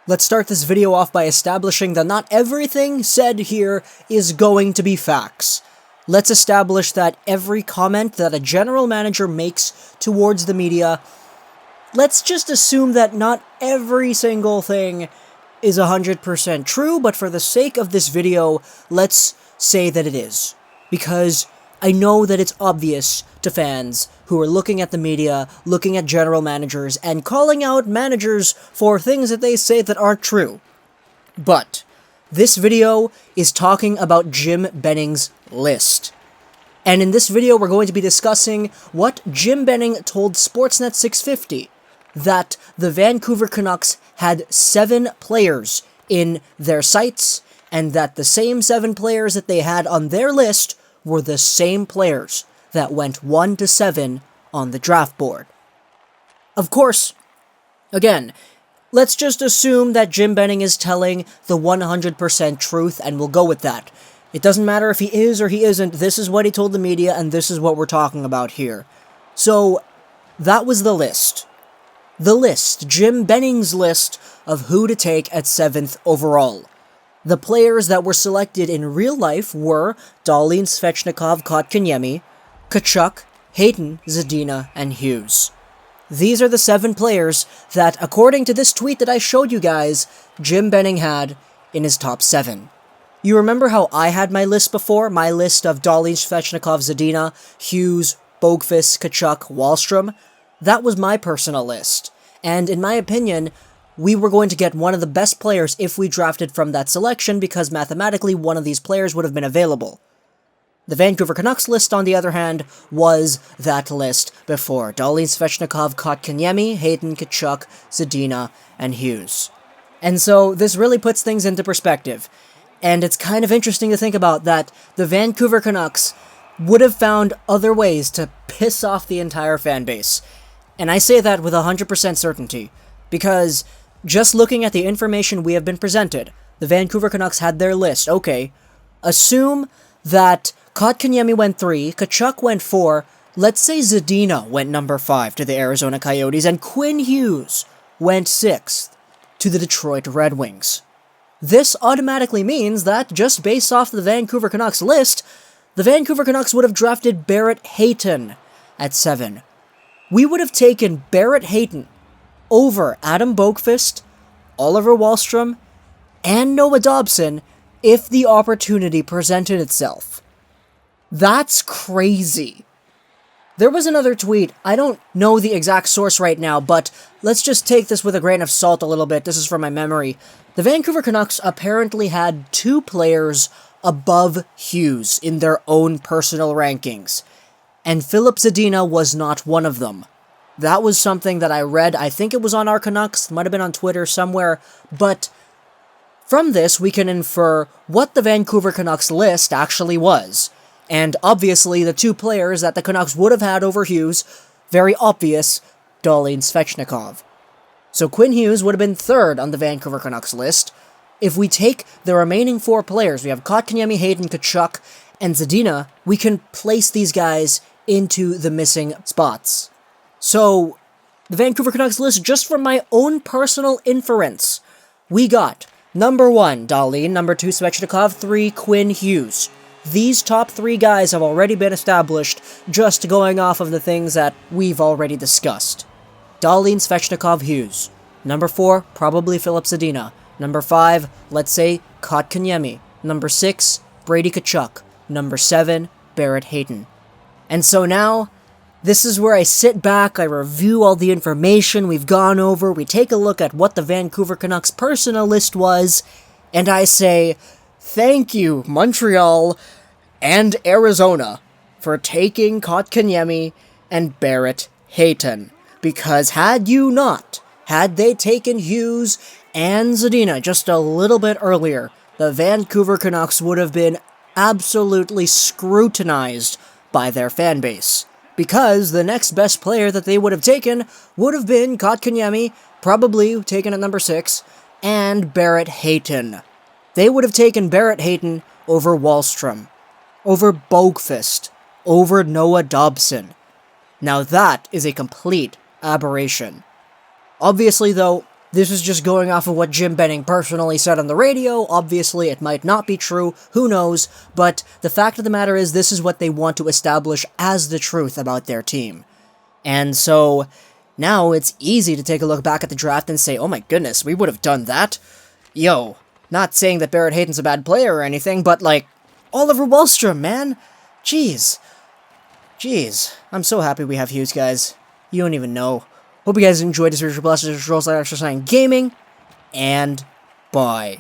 Let's start this video off by establishing that not everything said here is going to be facts. Let's establish that every comment that a general manager makes towards the media, let's just assume that not every single thing is 100% true, but for the sake of this video, let's say that it is. Because I know that it's obvious to fans who are looking at the media, looking at general managers, and calling out managers for things that they say that aren't true. But this video is talking about Jim Benning's list. And in this video, we're going to be discussing what Jim Benning told Sportsnet 650, that the Vancouver Canucks had 7 players in their sights, and that the same 7 players that they had on their list were the same players that went 1 to 7 on the draft board. Of course, again, let's just assume that Jim Benning is telling the 100% truth, and we'll go with that. It doesn't matter if he is or he isn't, this is what he told the media, and this is what we're talking about here. So, that was the list. The list, Jim Benning's list of who to take at 7th overall. The players that were selected in real life were Dahlin, Svechnikov, Kotkaniemi, Tkachuk, Hayton, Zadina, and Hughes. These are the 7 players that, according to this tweet that I showed you guys, Jim Benning had in his top 7. You remember how I had my list before? My list of Dahlin, Svechnikov, Zadina, Hughes, Boqvist, Tkachuk, Wahlstrom? That was my personal list. And in my opinion, we were going to get one of the best players if we drafted from that selection because mathematically one of these players would have been available. The Vancouver Canucks list, on the other hand, was that list before. Dahlin, Svechnikov, Kotkaniemi, Hayton, Tkachuk, Zadina, and Hughes. And so this really puts things into perspective. And it's kind of interesting to think about that the Vancouver Canucks would have found other ways to piss off the entire fan base. And I say that with 100% certainty, because just looking at the information we have been presented, the Vancouver Canucks had their list. Okay, assume that Kotkaniemi went 3, Tkachuk went 4, let's say Zadina went number 5 to the Arizona Coyotes, and Quinn Hughes went 6th to the Detroit Red Wings. This automatically means that, just based off the Vancouver Canucks list, the Vancouver Canucks would have drafted Barrett Hayton at 7. We would have taken Barrett Hayton over Adam Boqvist, Oliver Wahlstrom, and Noah Dobson if the opportunity presented itself. That's crazy. There was another tweet, I don't know the exact source right now, but let's just take this with a grain of salt a little bit, this is from my memory. The Vancouver Canucks apparently had 2 players above Hughes in their own personal rankings, and Filip Zadina was not one of them. That was something that I read, I think it was on our Canucks, might have been on Twitter somewhere, but from this we can infer what the Vancouver Canucks list actually was. And obviously the 2 players that the Canucks would have had over Hughes, very obvious, Dahlin, Svechnikov. So Quinn Hughes would have been 3rd on the Vancouver Canucks list. If we take the remaining 4 players, we have Kotkaniemi, Hayton, Tkachuk, and Zadina, we can place these guys into the missing spots. So, the Vancouver Canucks list, just from my own personal inference, we got number 1, Dahlin, number 2, Svechnikov, 3, Quinn Hughes. These top 3 guys have already been established, just going off of the things that we've already discussed. Dahlin, Svechnikov, Hughes. Number 4, probably Filip Zadina. Number 5, let's say, Kotkaniemi. Number 6, Brady Tkachuk. Number 7, Barrett Hayton. And so now, this is where I sit back, I review all the information we've gone over, we take a look at what the Vancouver Canucks personal list was, and I say, thank you, Montreal and Arizona, for taking Kotkaniemi and Barrett Hayton. Because had they taken Hughes and Zadina just a little bit earlier, the Vancouver Canucks would have been absolutely scrutinized by their fan base. Because the next best player that they would have taken would have been Kotkaniemi, probably taken at number 6, and Barrett Hayton. They would have taken Barrett Hayton over Wahlstrom, over Boqvist, over Noah Dobson. Now that is a complete aberration. Obviously, though, This is just going off of what Jim Benning personally said on the radio. Obviously, it might not be true, who knows, but the fact of the matter is this is what they want to establish as the truth about their team. And so, now it's easy to take a look back at the draft and say, oh my goodness, we would have done that? Yo, not saying that Barrett Hayton's a bad player or anything, but like, Oliver Wahlstrom, man! Jeez. I'm so happy we have Hughes, guys. You don't even know. Hope you guys enjoyed this Richard Blasters Rolls Like Extra Sign Gaming, and bye.